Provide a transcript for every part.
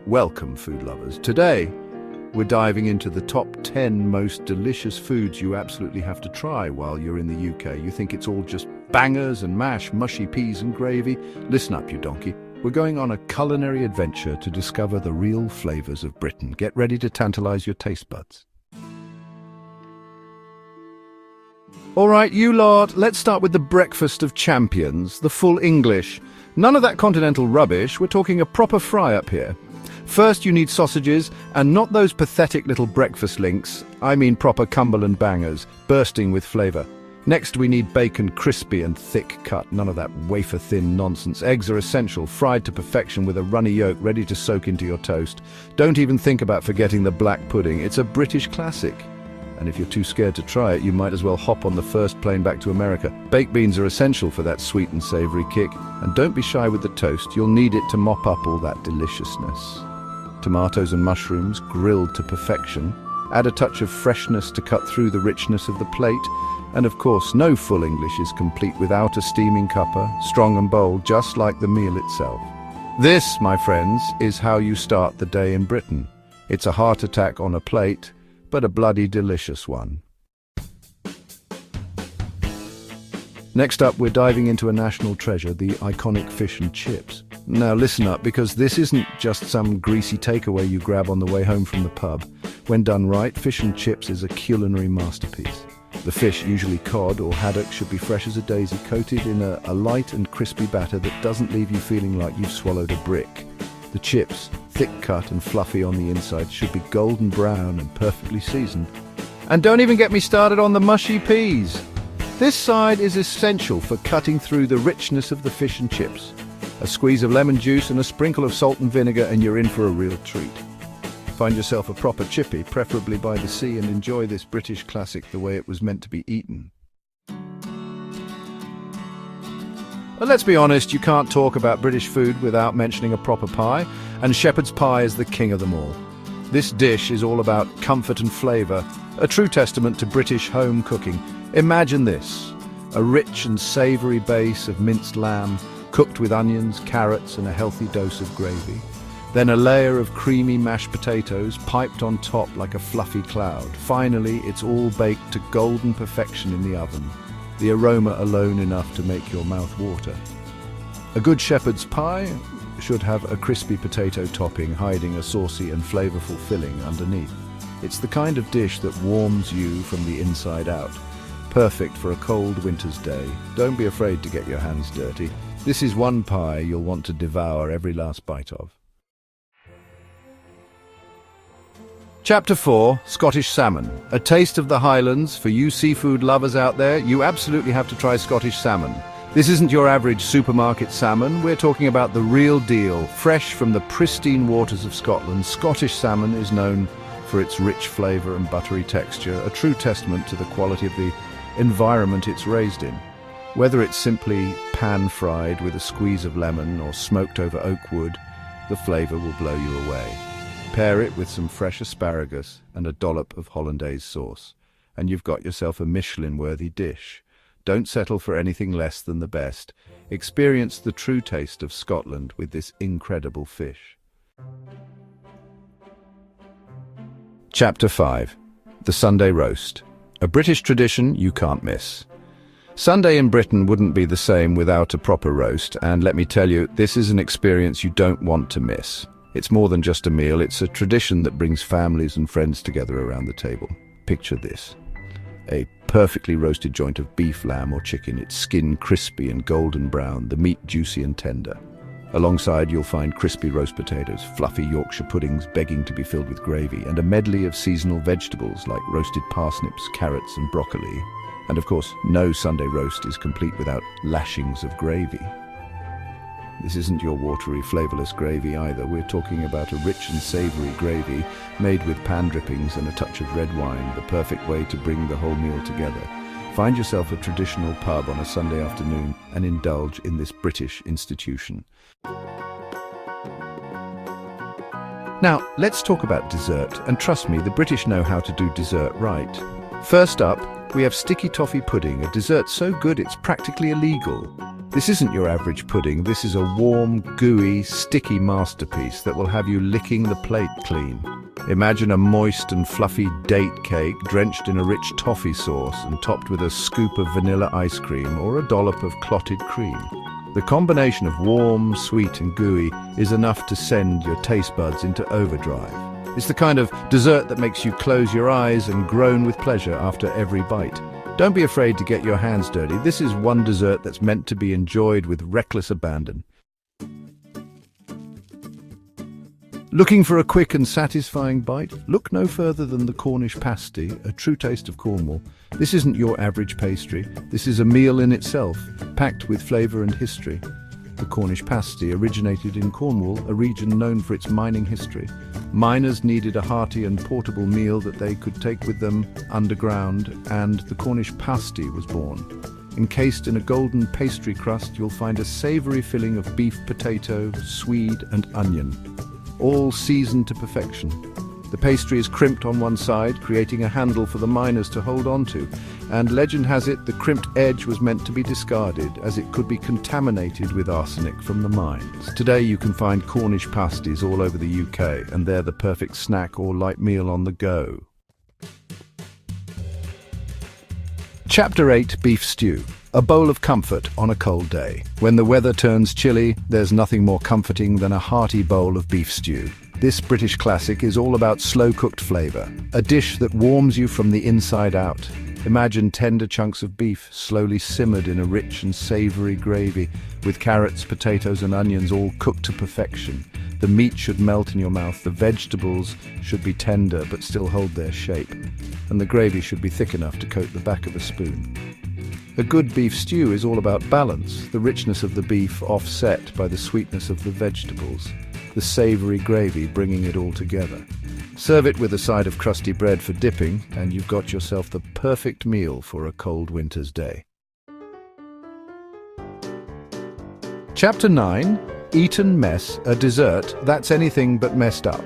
Welcome, food lovers. Today, we're diving into the top 10 most delicious foods you absolutely have to try while you're in the UK. You think it's all just bangers and mash, mushy peas and gravy? Listen up, you donkey. We're going on a culinary adventure to discover the real flavors of Britain. Get ready to tantalize your taste buds. All right, you lot, let's start with the breakfast of champions, the full English. None of that continental rubbish, we're talking a proper fry up here. First, you need sausages, and not those pathetic little breakfast links. I mean proper Cumberland bangers, bursting with flavour. Next, we need bacon, crispy and thick cut, none of that wafer-thin nonsense. Eggs are essential, fried to perfection with a runny yolk ready to soak into your toast. Don't even think about forgetting the black pudding, it's a British classic. And if you're too scared to try it, you might as well hop on the first plane back to America. Baked beans are essential for that sweet and savoury kick. And don't be shy with the toast, you'll need it to mop up all that deliciousness. Tomatoes and mushrooms, grilled to perfection. Add a touch of freshness to cut through the richness of the plate. And of course, no full English is complete without a steaming cuppa, strong and bold, just like the meal itself. This, my friends, is how you start the day in Britain. It's a heart attack on a plate, but a bloody delicious one. Next up, we're diving into a national treasure, the iconic fish and chips. Now listen up, because this isn't just some greasy takeaway you grab on the way home from the pub. When done right, fish and chips is a culinary masterpiece. The fish, usually cod or haddock, should be fresh as a daisy, coated in a light and crispy batter that doesn't leave you feeling like you've swallowed a brick. The chips, thick cut and fluffy on the inside, should be golden brown and perfectly seasoned. And don't even get me started on the mushy peas. This side is essential for cutting through the richness of the fish and chips. A squeeze of lemon juice and a sprinkle of salt and vinegar and you're in for a real treat. Find yourself a proper chippy, preferably by the sea, and enjoy this British classic the way it was meant to be eaten. But let's be honest, you can't talk about British food without mentioning a proper pie, and shepherd's pie is the king of them all. This dish is all about comfort and flavour, a true testament to British home cooking. Imagine this, a rich and savoury base of minced lamb, cooked with onions, carrots and a healthy dose of gravy. Then a layer of creamy mashed potatoes, piped on top like a fluffy cloud. Finally, it's all baked to golden perfection in the oven. The aroma alone enough to make your mouth water. A good shepherd's pie should have a crispy potato topping hiding a saucy and flavourful filling underneath. It's the kind of dish that warms you from the inside out. Perfect for a cold winter's day. Don't be afraid to get your hands dirty. This is one pie you'll want to devour every last bite of. Chapter 4, Scottish Salmon. A taste of the Highlands. For you seafood lovers out there, you absolutely have to try Scottish salmon. This isn't your average supermarket salmon. We're talking about the real deal, fresh from the pristine waters of Scotland. Scottish salmon is known for its rich flavour and buttery texture, a true testament to the quality of the environment it's raised in. Whether it's simply pan-fried with a squeeze of lemon or smoked over oak wood, the flavour will blow you away. Pair it with some fresh asparagus and a dollop of hollandaise sauce, and you've got yourself a Michelin-worthy dish. Don't settle for anything less than the best. Experience the true taste of Scotland with this incredible fish. Chapter 5. The Sunday Roast. A British tradition you can't miss. Sunday in Britain wouldn't be the same without a proper roast, and let me tell you, this is an experience you don't want to miss. It's more than just a meal, it's a tradition that brings families and friends together around the table. Picture this. A perfectly roasted joint of beef, lamb or chicken, its skin crispy and golden brown, the meat juicy and tender. Alongside you'll find crispy roast potatoes, fluffy Yorkshire puddings begging to be filled with gravy, and a medley of seasonal vegetables like roasted parsnips, carrots and broccoli. And of course, no Sunday roast is complete without lashings of gravy. This isn't your watery, flavourless gravy either. We're talking about a rich and savoury gravy made with pan drippings and a touch of red wine, the perfect way to bring the whole meal together. Find yourself a traditional pub on a Sunday afternoon and indulge in this British institution. Now, let's talk about dessert, and trust me, the British know how to do dessert right. First up, we have sticky toffee pudding, a dessert so good it's practically illegal. This isn't your average pudding, this is a warm, gooey, sticky masterpiece that will have you licking the plate clean. Imagine a moist and fluffy date cake drenched in a rich toffee sauce and topped with a scoop of vanilla ice cream or a dollop of clotted cream. The combination of warm, sweet and gooey is enough to send your taste buds into overdrive. It's the kind of dessert that makes you close your eyes and groan with pleasure after every bite. Don't be afraid to get your hands dirty. This is one dessert that's meant to be enjoyed with reckless abandon. Looking for a quick and satisfying bite? Look no further than the Cornish pasty, a true taste of Cornwall. This isn't your average pastry. This is a meal in itself, packed with flavour and history. The Cornish pasty originated in Cornwall, a region known for its mining history. Miners needed a hearty and portable meal that they could take with them underground, and the Cornish pasty was born. Encased in a golden pastry crust, you'll find a savoury filling of beef, potato, swede and onion, all seasoned to perfection. The pastry is crimped on one side, creating a handle for the miners to hold on to, and legend has it the crimped edge was meant to be discarded as it could be contaminated with arsenic from the mines. Today you can find Cornish pasties all over the UK, and they're the perfect snack or light meal on the go. Chapter 8: Beef Stew. A bowl of comfort on a cold day. When the weather turns chilly, there's nothing more comforting than a hearty bowl of beef stew. This British classic is all about slow-cooked flavour, a dish that warms you from the inside out. Imagine tender chunks of beef slowly simmered in a rich and savoury gravy, with carrots, potatoes and onions all cooked to perfection. The meat should melt in your mouth, the vegetables should be tender but still hold their shape, and the gravy should be thick enough to coat the back of a spoon. A good beef stew is all about balance, the richness of the beef offset by the sweetness of the vegetables, the savoury gravy bringing it all together. Serve it with a side of crusty bread for dipping, and you've got yourself the perfect meal for a cold winter's day. Chapter 9: Eton Mess, a dessert that's anything but messed up.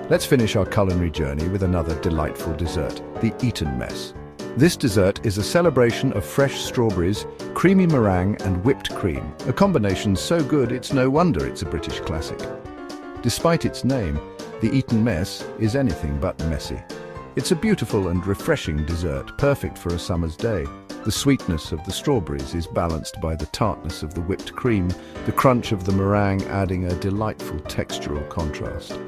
Let's finish our culinary journey with another delightful dessert, the Eton Mess. This dessert is a celebration of fresh strawberries, creamy meringue and whipped cream, a combination so good it's no wonder it's a British classic. Despite its name, the Eton Mess is anything but messy. It's a beautiful and refreshing dessert, perfect for a summer's day. The sweetness of the strawberries is balanced by the tartness of the whipped cream, the crunch of the meringue adding a delightful textural contrast.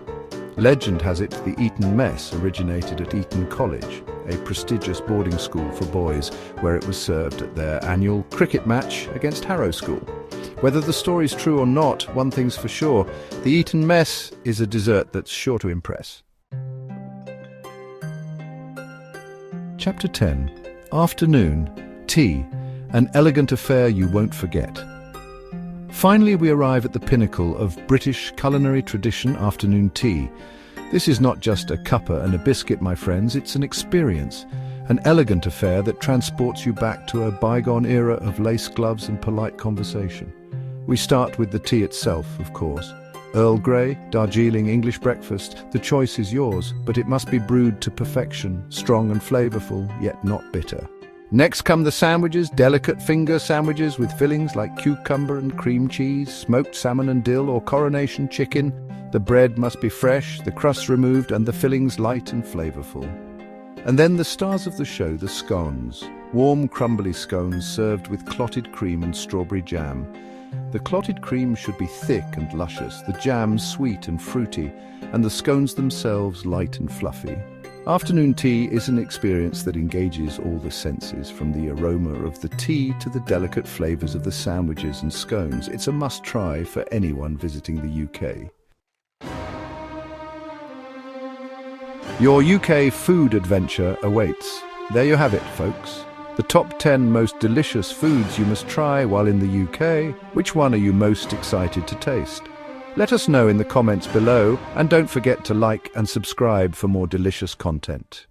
Legend has it the Eton Mess originated at Eton College, a prestigious boarding school for boys, where it was served at their annual cricket match against Harrow School. Whether the story's true or not, one thing's for sure, the Eton Mess is a dessert that's sure to impress. Chapter 10: Afternoon Tea, an elegant affair you won't forget. Finally, we arrive at the pinnacle of British culinary tradition, afternoon tea. This is not just a cuppa and a biscuit, my friends, it's an experience, an elegant affair that transports you back to a bygone era of lace gloves and polite conversation. We start with the tea itself, of course. Earl Grey, Darjeeling, English breakfast, the choice is yours, but it must be brewed to perfection, strong and flavourful, yet not bitter. Next come the sandwiches, delicate finger sandwiches with fillings like cucumber and cream cheese, smoked salmon and dill, or coronation chicken. The bread must be fresh, the crust removed, and the fillings light and flavourful. And then the stars of the show, the scones. Warm, crumbly scones served with clotted cream and strawberry jam. The clotted cream should be thick and luscious, the jam sweet and fruity, and the scones themselves light and fluffy. Afternoon tea is an experience that engages all the senses, from the aroma of the tea to the delicate flavours of the sandwiches and scones. It's a must-try for anyone visiting the UK. Your UK food adventure awaits. There you have it, folks. The top 10 most delicious foods you must try while in the UK. Which one are you most excited to taste? Let us know in the comments below, and don't forget to like and subscribe for more delicious content.